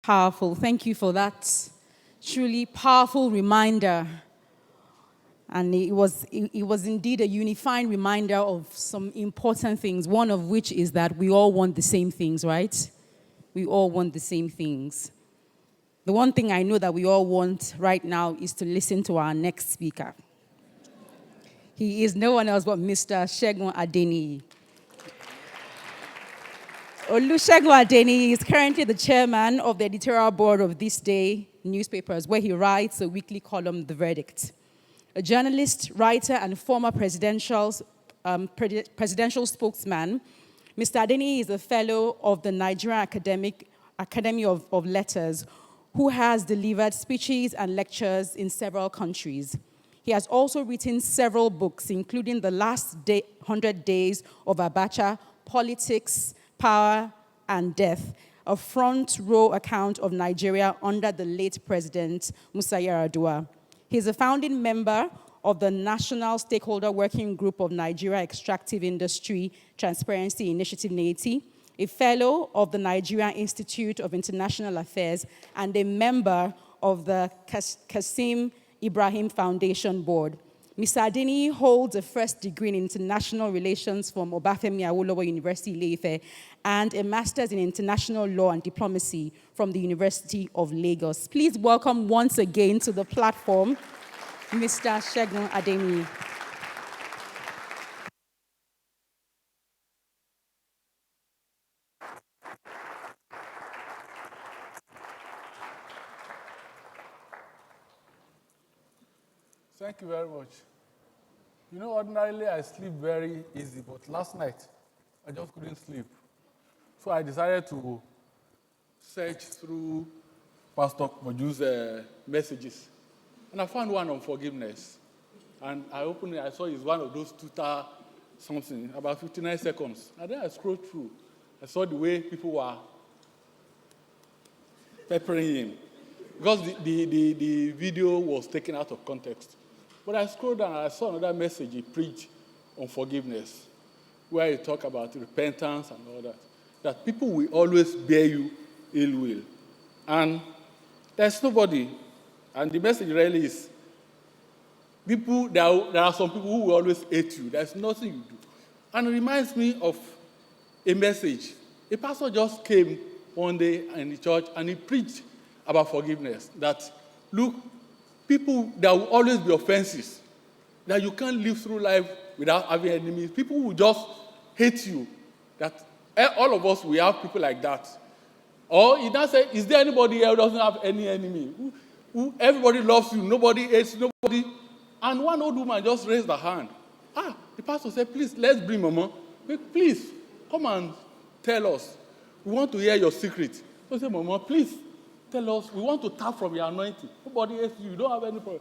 Powerful. Thank you for that truly powerful reminder. And it was indeed a unifying reminder of some important things, one of which is that we all want the same things, right? We all want the same things. The one thing I know that we all want right now is to listen to our next speaker. He is no one else but Mr. Olusegun Adeniyi. Olusegun Adeniyi is currently the chairman of the editorial board of This Day newspapers, where he writes a weekly column, The Verdict. A journalist, writer, and former presidential spokesman, Mr. Adeniyi is a fellow of the Nigerian Academy of Letters, who has delivered speeches and lectures in several countries. He has also written several books, including The Last 100 Days of Abacha, Politics, Power, and Death, a front-row account of Nigeria under the late President Musa Yar'Adua. He is a founding member of the National Stakeholder Working Group of Nigeria Extractive Industry Transparency Initiative, NAITI, a fellow of the Nigeria Institute of International Affairs, and a member of the Qasim Ibrahim Foundation Board. Mr. Adeniyi holds a first degree in international relations from Obafemi Awolowo University, Ile-Ife, and a master's in international law and diplomacy from the University of Lagos. Please welcome once again to the platform, Mr. Olusegun Adeniyi. Thank you very much. You know, ordinarily I sleep very easy, but last night I just couldn't sleep. So I decided to search through Pastor Moju's messages. And I found one on forgiveness. And I opened it, I saw it's one of those Twitter something, about 59 seconds. And then I scrolled through. I saw the way people were peppering him. Because the video was taken out of context. But I scrolled down and I saw another message he preached on forgiveness, where he talked about repentance and all that. That people will always bear you ill will. And there's nobody, and the message really is, there are some people who will always hate you. There's nothing you do. And it reminds me of a message. A pastor just came one day in the church and he preached about forgiveness. That, look, people, there will always be offenses. That you can't live through life without having enemies. People will just hate you. That all of us, we have people like that. Or he does say, is there anybody here who doesn't have any enemy? Who everybody loves you, nobody hates nobody. And one old woman just raised her hand. The pastor said, please, let's bring Mama. Please, come and tell us. We want to hear your secret. So I said, Mama, please, tell us. We want to tap from your anointing. Nobody hates you. You don't have any problem.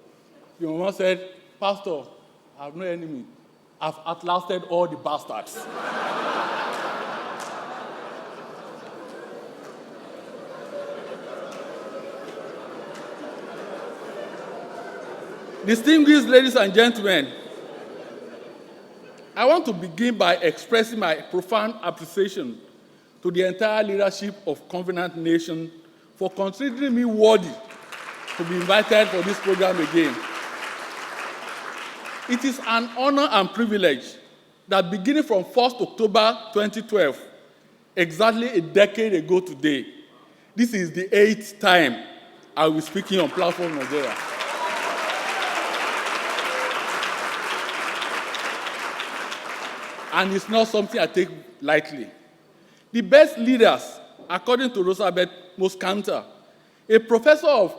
The Mama said, Pastor, I have no enemy. I've outlasted all the bastards. Distinguished ladies and gentlemen, I want to begin by expressing my profound appreciation to the entire leadership of Covenant Nation for considering me worthy to be invited for this program again. It is an honor and privilege that beginning from 1st October 2012, exactly a decade ago today, this is the 8th time I will be speaking on Platform Nigeria. And it's not something I take lightly. The best leaders, according to Roosevelt Moscanta, a professor of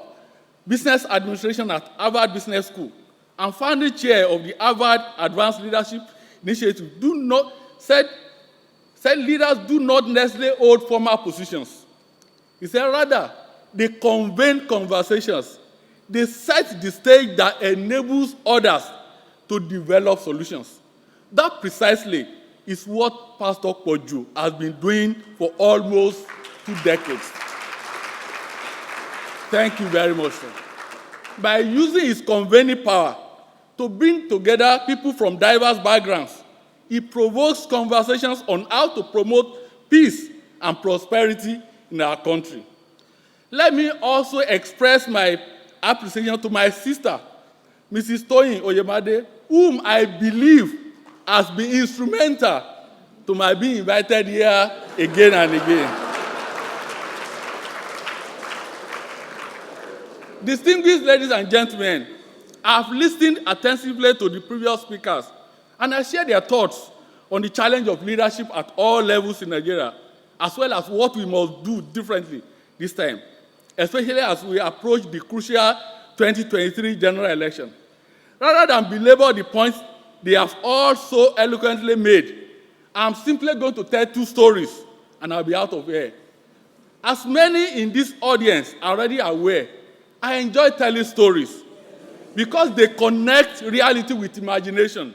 business administration at Harvard Business School and founding chair of the Harvard Advanced Leadership Initiative, said leaders do not necessarily hold formal positions. He said, rather, they convene conversations. They set the stage that enables others to develop solutions. That precisely is what Pastor Kpoju has been doing for almost 2 decades. Thank you very much, sir. By using his convening power to bring together people from diverse backgrounds, he provokes conversations on how to promote peace and prosperity in our country. Let me also express my appreciation to my sister, Mrs. Toyin Oyemade, whom I believe has been instrumental to my being invited here again and again. Distinguished ladies and gentlemen, I have listened attentively to the previous speakers, and I share their thoughts on the challenge of leadership at all levels in Nigeria, as well as what we must do differently this time, especially as we approach the crucial 2023 general election. Rather than belabor the points they have all so eloquently made, I'm simply going to tell two stories, and I'll be out of here. As many in this audience are already aware, I enjoy telling stories because they connect reality with imagination,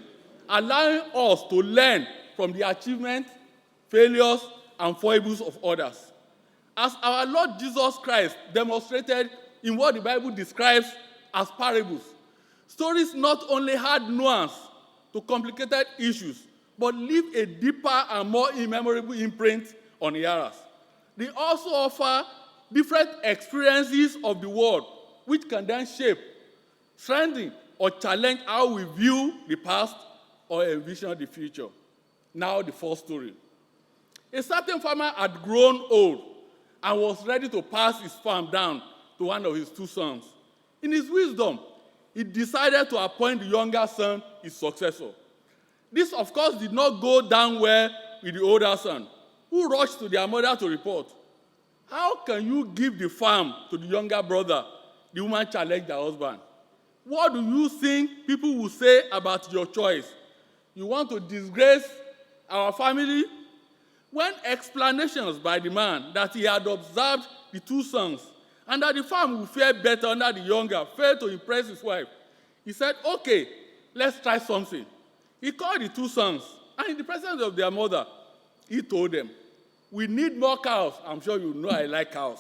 allowing us to learn from the achievements, failures, and foibles of others. As our Lord Jesus Christ demonstrated in what the Bible describes as parables, stories not only had nuance to complicated issues, but leave a deeper and more immemorable imprint on hearers. They also offer different experiences of the world, which can then shape, strengthen, or challenge how we view the past or envision the future. Now, the first story. A certain farmer had grown old and was ready to pass his farm down to one of his two sons. In his wisdom, he decided to appoint the younger son his successor. This, of course, did not go down well with the older son, who rushed to their mother to report. "How can you give the farm to the younger brother?" the woman challenged her husband. "What do you think people will say about your choice? You want to disgrace our family?" When explanations by the man that he had observed the two sons and that the farm would fare better under the younger failed to impress his wife, he said, "Okay, let's try something." He called the two sons, and in the presence of their mother, he told them, "We need more cows." I'm sure you know I like cows.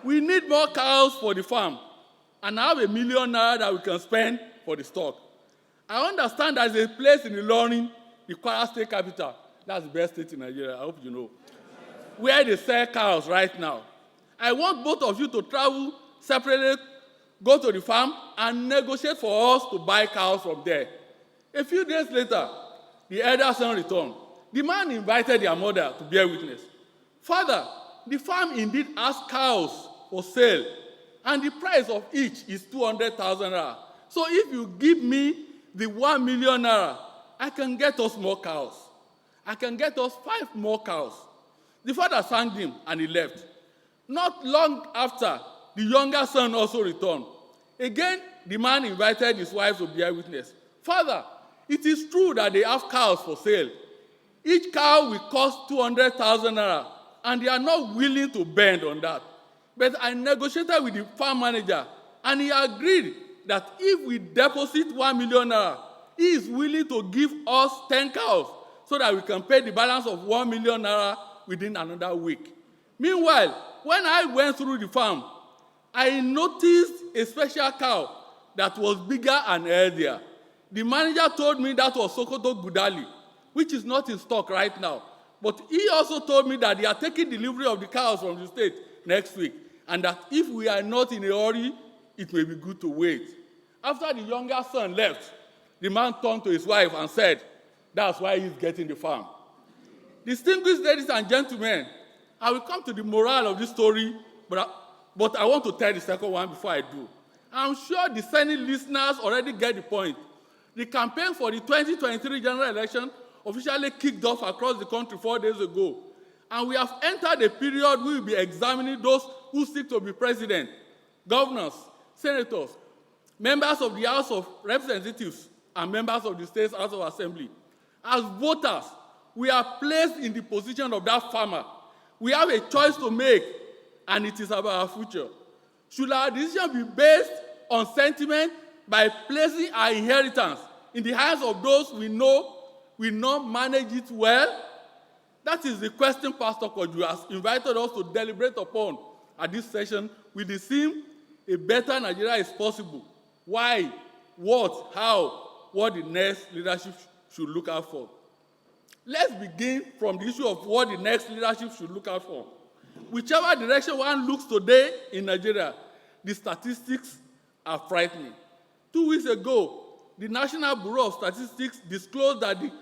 "We need more cows for the farm, and I have $1 million that we can spend for the stock. I understand there's a place in Ilorin, the Kwara State capital, that's the best state in Nigeria, I hope you know, where they sell cows right now. I want both of you to travel separately, go to the farm, and negotiate for us to buy cows from there." A few days later, the elder son returned. The man invited their mother to bear witness. "Father, the farm indeed has cows for sale, and the price of each is 200,000 naira. So if you give me the 1 million naira, I can get us more cows. I can get us 5 more cows." The father thanked him, and he left. Not long after, the younger son also returned. Again, the man invited his wife to bear witness. "Father, it is true that they have cows for sale. Each cow will cost 200,000 naira, and they are not willing to bend on that. But I negotiated with the farm manager, and he agreed that if we deposit 1 million naira, he is willing to give us 10 cows so that we can pay the balance of 1 million naira within another week." Meanwhile, when I went through the farm, I noticed a special cow that was bigger and healthier. The manager told me that was Sokoto Gudali, which is not in stock right now. But he also told me that they are taking delivery of the cows from the state next week, and that if we are not in a hurry, it may be good to wait. After the younger son left, the man turned to his wife and said, "That's why he's getting the farm." Distinguished ladies and gentlemen, I will come to the moral of this story, but I want to tell the second one before I do. I'm sure the Senate listeners already get the point. The campaign for the 2023 general election officially kicked off across the country 4 days ago, and we have entered a period we will be examining those who seek to be president, governors, senators, members of the House of Representatives, and members of the State House of Assembly. As voters, we are placed in the position of that farmer. We have a choice to make, and it is about our future. Should our decision be based on sentiment by placing our inheritance in the hands of those we know will not manage it well? That is the question Pastor Koju has invited us to deliberate upon at this session with the theme, "A Better Nigeria is Possible." Why, what, how, what the next leadership should look out for. Let's begin from the issue of what the next leadership should look out for. whichever direction one looks today in Nigeria, the statistics are frightening. 2 weeks ago, the National Bureau of Statistics disclosed that the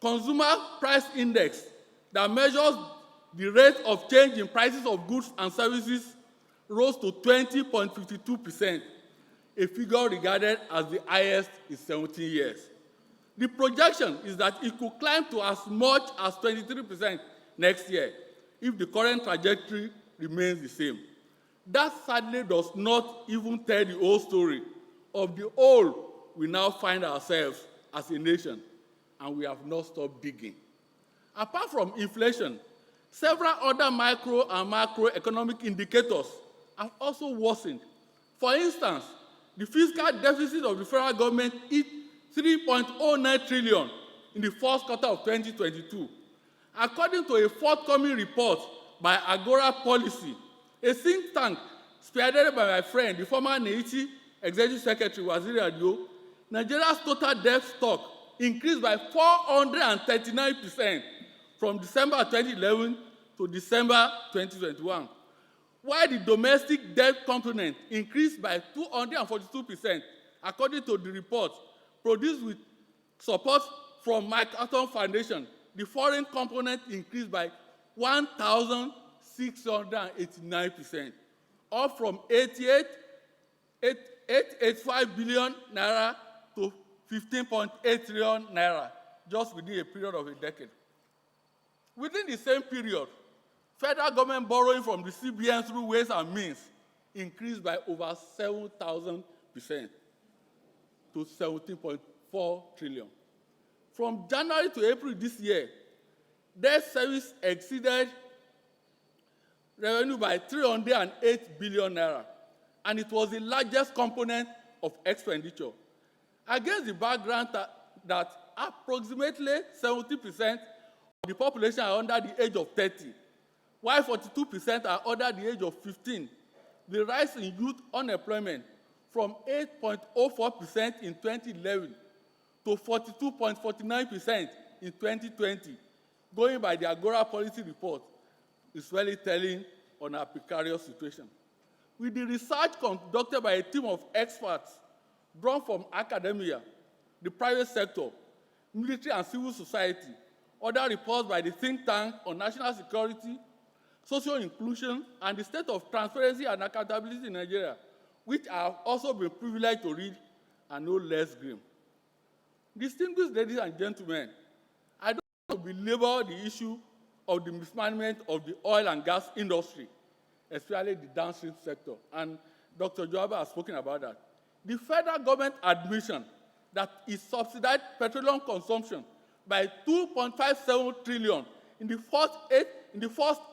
Consumer Price Index that measures the rate of change in prices of goods and services rose to 20.52%, a figure regarded as the highest in 17 years. The projection is that it could climb to as much as 23% next year if the current trajectory remains the same. That sadly does not even tell the whole story of the hole we now find ourselves as a nation, and we have not stopped digging. Apart from inflation, several other micro and macroeconomic indicators have also worsened. For instance, the fiscal deficit of the federal government hit 3.09 trillion in the first quarter of 2022. According to a forthcoming report by Agora Policy, a think tank spearheaded by my friend, the former NEITI Executive Secretary 𝐏𝐨𝐬𝐬𝐢𝐚, Nigeria's total debt stock increased by 439% from December 2011 to December 2021, while the domestic debt component increased by 242%, according to the report produced with support from MacArthur Foundation. The foreign component increased by 1,689%, up from 885 billion naira to 15.8 trillion naira, just within a period of a decade. Within the same period, federal government borrowing from the CBN through ways and means increased by over 7,000% to 17.4 trillion. From January to April this year, debt service exceeded revenue by 308 billion naira, and it was the largest component of expenditure. Against the background that approximately 70% of the population are under the age of 30, while 42% are under the age of 15, the rise in youth unemployment from 8.04% in 2011 to 42.49% in 2020, going by the Agora Policy report, is really telling on our precarious situation. With the research conducted by a team of experts drawn from academia, the private sector, military and civil society, other reports by the think tank on national security, social inclusion, and the state of transparency and accountability in Nigeria, which I have also been privileged to read, and no less grim. Distinguished ladies and gentlemen, I don't want to belabor the issue of the mismanagement of the oil and gas industry, especially the downstream sector, and Dr. Joaba has spoken about that. The federal government admission that it subsidized petroleum consumption by 2.57 trillion in the first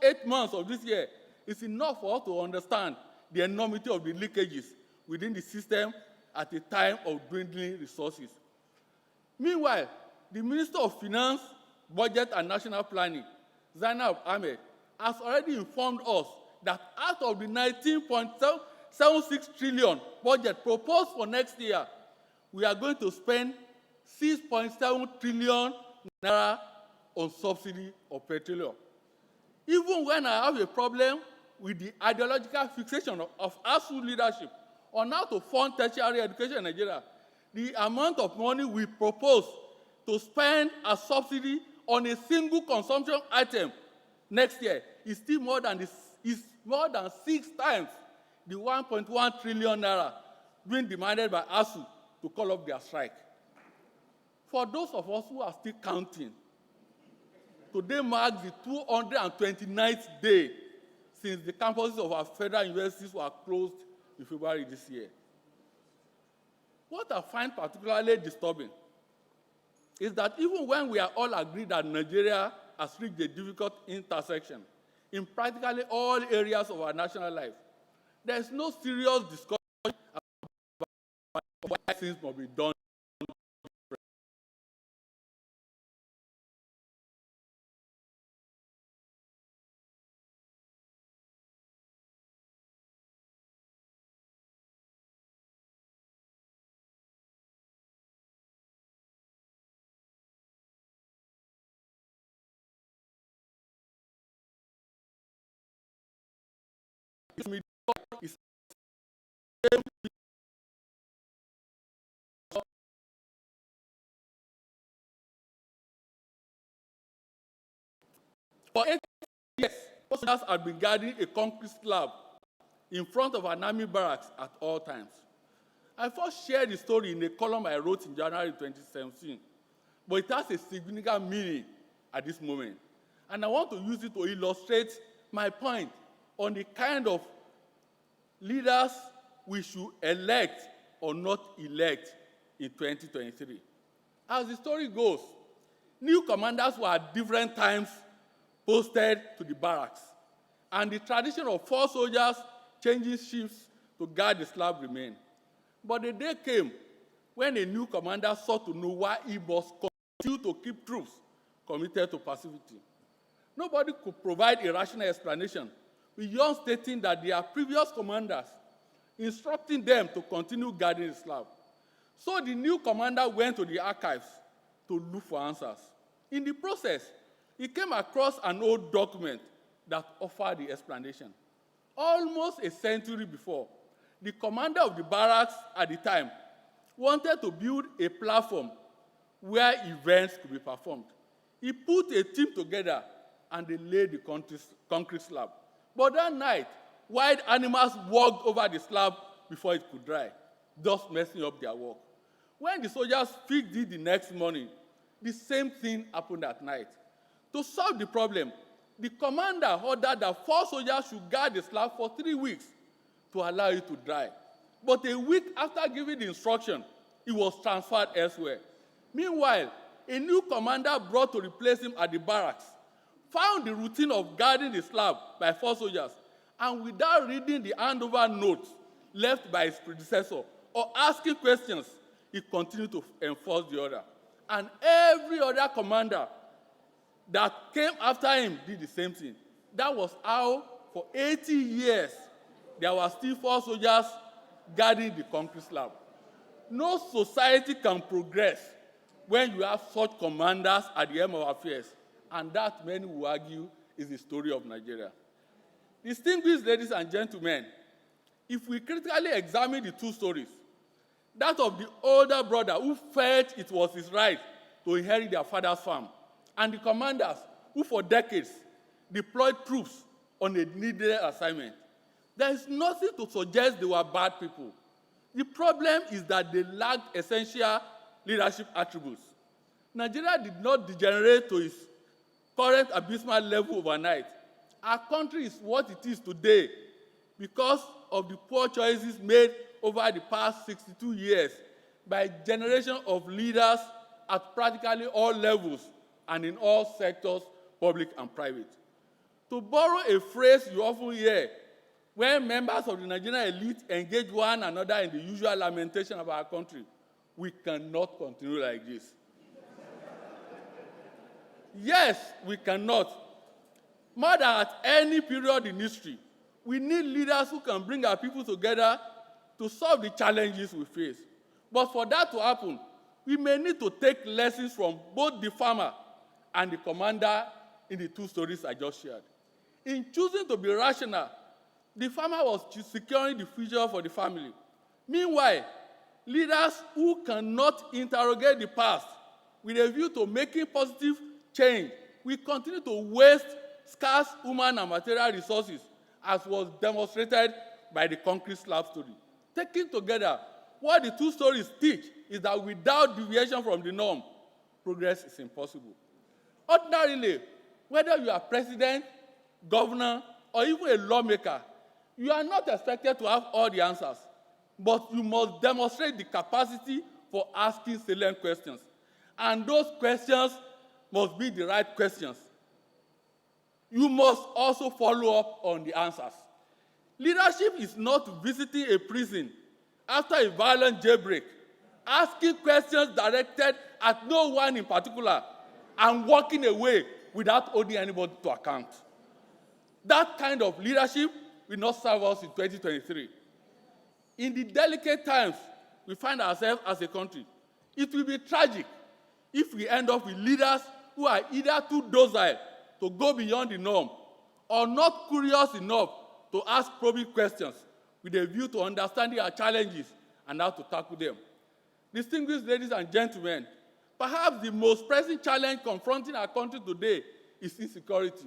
8 months of this year is enough for us to understand the enormity of the leakages within the system at a time of dwindling resources. Meanwhile, the Minister of Finance, Budget and National Planning, Zainab Ahmed, has already informed us that out of the 19.76 trillion budget proposed for next year, we are going to spend 6.7 trillion naira on subsidy of petroleum. Even when I have a problem with the ideological fixation of ASU leadership on how to fund tertiary education in Nigeria, the amount of money we propose to spend as subsidy on a single consumption item next year is still more than 6 times the 1.1 trillion naira being demanded by ASU to call off their strike. For those of us who are still counting, today marks the 229th day since the campuses of our federal universities were closed in February this year. What I find particularly disturbing is that even when we are all agreed that Nigeria has reached a difficult intersection in practically all areas of our national life, there is no serious discussion about why things must be done is for 8 years, soldiers had been guarding a concrete slab in front of an army barracks at all times. I first shared the story in a column I wrote in January 2017, but it has a significant meaning at this moment. And I want to use it to illustrate my point on the kind of leaders we should elect or not elect in 2023. As the story goes, new commanders were at different times posted to the barracks, and the tradition of 4 soldiers changing shifts to guard the slab remained. But the day came when a new commander sought to know why he must continue to keep troops committed to passivity. Nobody could provide a rational explanation beyond stating that their previous commanders instructing them to continue guarding the slab. So the new commander went to the archives to look for answers. In the process, he came across an old document that offered the explanation. Almost a century before, the commander of the barracks at the time wanted to build a platform where events could be performed. He put a team together and they laid the concrete slab. But that night, wild animals walked over the slab before it could dry, thus messing up their work. When the soldiers fixed it the next morning, the same thing happened at night. To solve the problem, the commander ordered that 4 soldiers should guard the slab for 3 weeks to allow it to dry. But a week after giving the instruction, it was transferred elsewhere. Meanwhile, a new commander brought to replace him at the barracks found the routine of guarding the slab by 4 soldiers, and without reading the handover notes left by his predecessor or asking questions, he continued to enforce the order. And every other commander that came after him did the same thing. That was how, for 80 years, there were still 4 soldiers guarding the concrete slab. No society can progress when you have such commanders at the helm of affairs. And that, many will argue, is the story of Nigeria. Distinguished ladies and gentlemen, if we critically examine the 2 stories, that of the older brother who felt it was his right to inherit their father's farm, and the commanders who for decades deployed troops on a needed assignment, there is nothing to suggest they were bad people. The problem is that they lacked essential leadership attributes. Nigeria did not degenerate to its current abysmal level overnight. Our country is what it is today because of the poor choices made over the past 62 years by a generation of leaders at practically all levels and in all sectors, public and private. To borrow a phrase you often hear, when members of the Nigerian elite engage one another in the usual lamentation of our country, we cannot continue like this. Yes, we cannot. More than at any period in history, we need leaders who can bring our people together to solve the challenges we face. But for that to happen, we may need to take lessons from both the farmer and the commander in the 2 stories I just shared. In choosing to be rational, the farmer was securing the future for the family. Meanwhile, leaders who cannot interrogate the past with a view to making positive change will continue to waste scarce human and material resources, as was demonstrated by the concrete slab story. Taken together, what the 2 stories teach is that without deviation from the norm, progress is impossible. Ordinarily, whether you are president, governor, or even a lawmaker, you are not expected to have all the answers, but you must demonstrate the capacity for asking salient questions. And those questions must be the right questions. You must also follow up on the answers. Leadership is not visiting a prison after a violent jailbreak, asking questions directed at no one in particular, and walking away without holding anybody to account. That kind of leadership will not serve us in 2023. In the delicate times we find ourselves as a country, it will be tragic if we end up with leaders who are either too docile to go beyond the norm or not curious enough to ask probing questions with a view to understanding our challenges and how to tackle them. Distinguished ladies and gentlemen, perhaps the most pressing challenge confronting our country today is insecurity,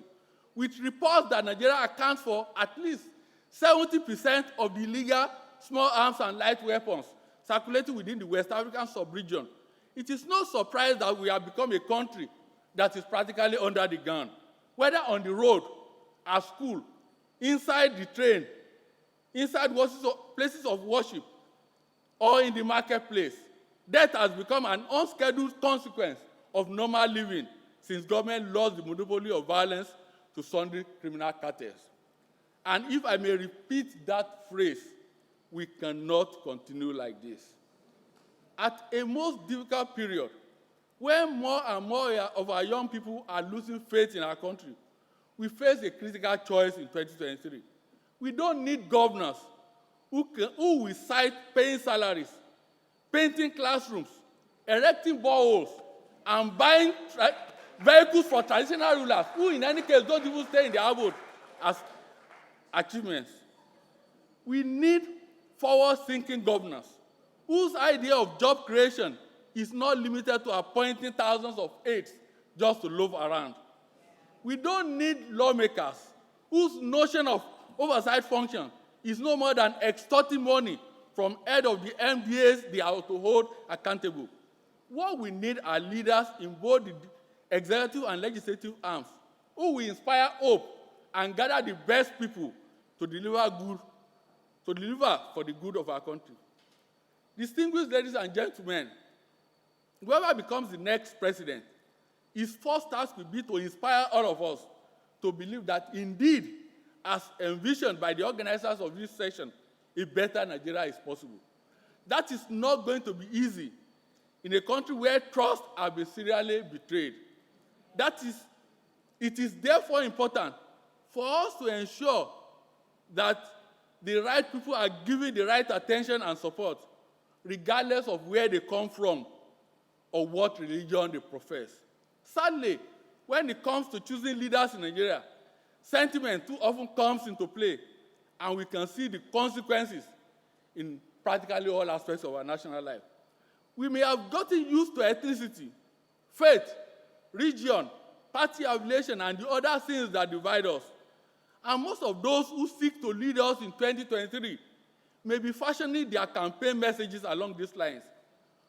with reports that Nigeria accounts for at least 70% of the illegal small arms and light weapons circulating within the West African sub-region. It is no surprise that we have become a country that is practically under the gun, whether on the road, at school, inside the train, inside places of worship, or in the marketplace. Death has become an unscheduled consequence of normal living since government lost the monopoly of violence to sundry criminal cartels. And if I may repeat that phrase, we cannot continue like this. At a most difficult period, when more and more of our young people are losing faith in our country, we face a critical choice in 2023. We don't need governors who will cite paying salaries, painting classrooms, erecting boreholes, and buying vehicles for traditional rulers who, in any case, don't even stay in their abode as achievements. We need forward-thinking governors whose idea of job creation is not limited to appointing thousands of aides just to loaf around. We don't need lawmakers whose notion of oversight function is no more than extorting money from head of the MDAs they are to hold accountable. What we need are leaders in both the executive and legislative arms who will inspire hope and gather the best people to deliver for the good of our country. Distinguished ladies and gentlemen, whoever becomes the next president, his first task will be to inspire all of us to believe that indeed, as envisioned by the organizers of this session, a better Nigeria is possible. That is not going to be easy in a country where trust has been serially betrayed. It is therefore important for us to ensure that the right people are given the right attention and support, regardless of where they come from or what religion they profess. Sadly, when it comes to choosing leaders in Nigeria, sentiment too often comes into play, and we can see the consequences in practically all aspects of our national life. We may have gotten used to ethnicity, faith, religion, party affiliation, and the other things that divide us. And most of those who seek to lead us in 2023 may be fashioning their campaign messages along these lines,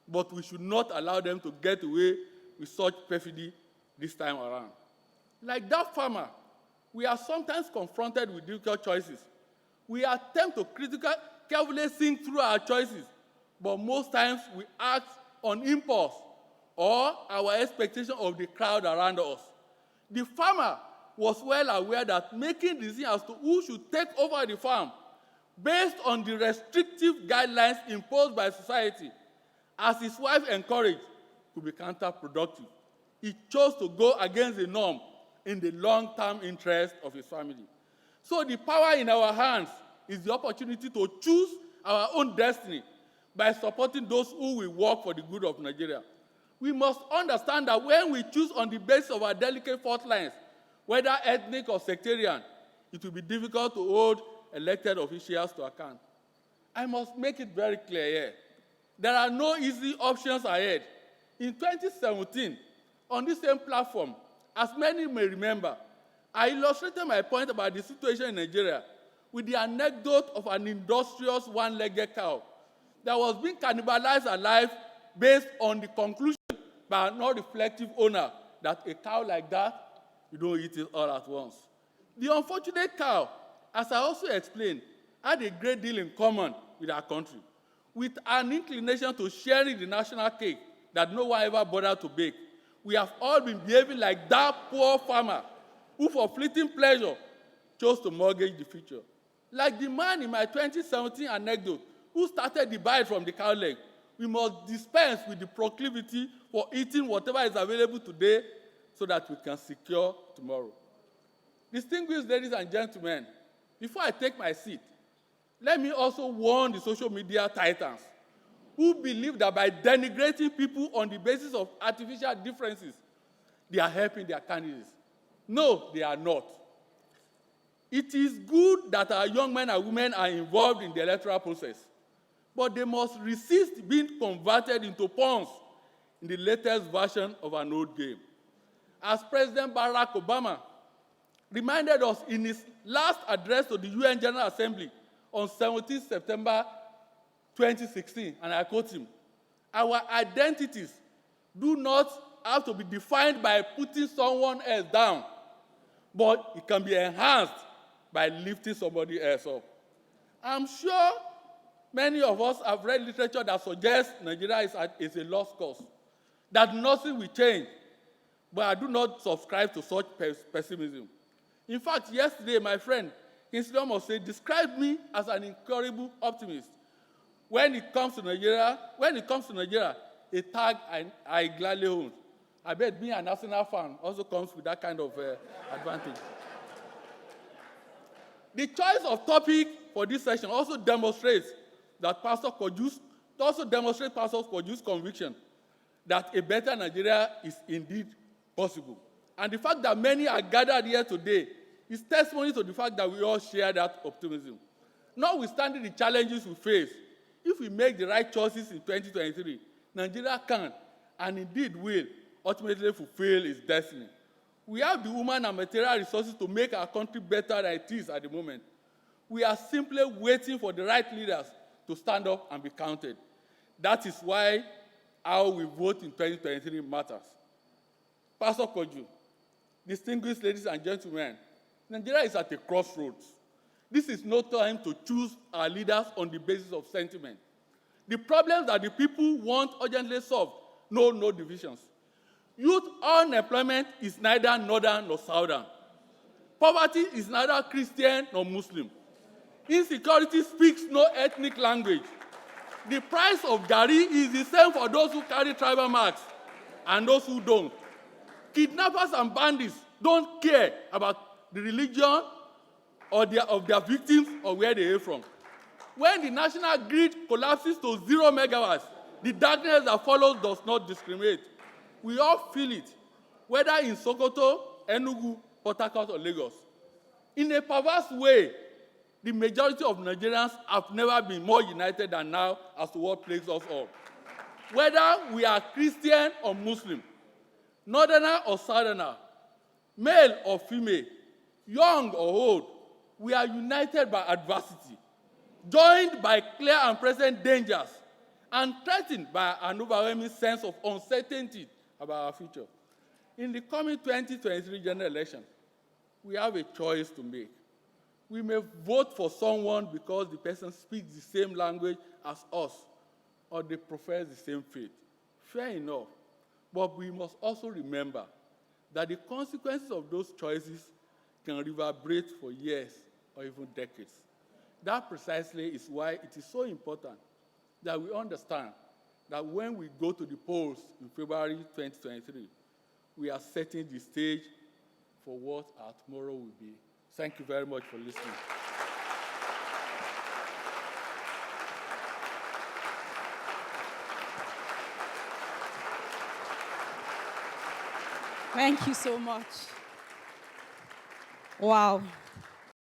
but we should not allow them to get away with such perfidy this time around. Like that farmer, we are sometimes confronted with difficult choices. We attempt to carefully think through our choices, but most times we act on impulse or our expectation of the crowd around us. The farmer was well aware that making decisions as to who should take over the farm based on the restrictive guidelines imposed by society, as his wife encouraged, could be counterproductive. He chose to go against the norm in the long-term interest of his family. So the power in our hands is the opportunity to choose our own destiny by supporting those who will work for the good of Nigeria. We must understand that when we choose on the basis of our delicate fault lines, whether ethnic or sectarian, it will be difficult to hold elected officials to account. I must make it very clear here. There are no easy options ahead. In 2017, on this same platform, as many may remember, I illustrated my point about the situation in Nigeria with the anecdote of an industrious one-legged cow that was being cannibalized alive based on the conclusion by a non-reflective owner that a cow like that, you don't eat it all at once. The unfortunate cow, as I also explained, had a great deal in common with our country, with an inclination to sharing the national cake that no one ever bothered to bake. We have all been behaving like that poor farmer who, for fleeting pleasure, chose to mortgage the future. Like the man in my 2017 anecdote who started the bite from the cow leg, we must dispense with the proclivity for eating whatever is available today so that we can secure tomorrow. Distinguished ladies and gentlemen, before I take my seat, let me also warn the social media titans who believe that by denigrating people on the basis of artificial differences, they are helping their candidates. No, they are not. It is good that our young men and women are involved in the electoral process, but they must resist being converted into pawns in the latest version of an old game. As President Barack Obama reminded us in his last address to the UN General Assembly on 17 September 2016, and I quote him, "Our identities do not have to be defined by putting someone else down, but it can be enhanced by lifting somebody else up." I'm sure many of us have read literature that suggests Nigeria is a lost cause, that nothing will change, but I do not subscribe to such pessimism. In fact, yesterday, my friend 𝐏𝐶 described me as an incurable optimist. When it comes to Nigeria, a tag I gladly own. I bet being an Arsenal fan also comes with that kind of advantage. The choice of topic for this session also demonstrates Pastor Koju's conviction that a better Nigeria is indeed possible. And the fact that many are gathered here today is testimony to the fact that we all share that optimism. Notwithstanding the challenges we face, if we make the right choices in 2023, Nigeria can, and indeed will, ultimately fulfill its destiny. We have the human and material resources to make our country better than it is at the moment. We are simply waiting for the right leaders to stand up and be counted. That is why how we vote in 2023 matters. Pastor Koju, distinguished ladies and gentlemen, Nigeria is at a crossroads. This is no time to choose our leaders on the basis of sentiment. The problems that the people want urgently solved know no divisions. Youth unemployment is neither northern nor southern. Poverty is neither Christian nor Muslim. Insecurity speaks no ethnic language. The price of garri is the same for those who carry tribal marks and those who don't. Kidnappers and bandits don't care about the religion of their victims or where they are from. When the national grid collapses to 0 megawatts, the darkness that follows does not discriminate. We all feel it, whether in Sokoto, Enugu, Port Harcourt, or Lagos. In a perverse way, the majority of Nigerians have never been more united than now as to what plagues us all. Whether we are Christian or Muslim, northerner or southerner, male or female, young or old, we are united by adversity, joined by clear and present dangers, and threatened by an overwhelming sense of uncertainty about our future. In the coming 2023 general election, we have a choice to make. We may vote for someone because the person speaks the same language as us, or they profess the same faith. Fair enough. But we must also remember that the consequences of those choices can reverberate for years or even decades. That precisely is why it is so important that we understand that when we go to the polls in February 2023, we are setting the stage for what our tomorrow will be. Thank you very much for listening. Thank you so much. Wow.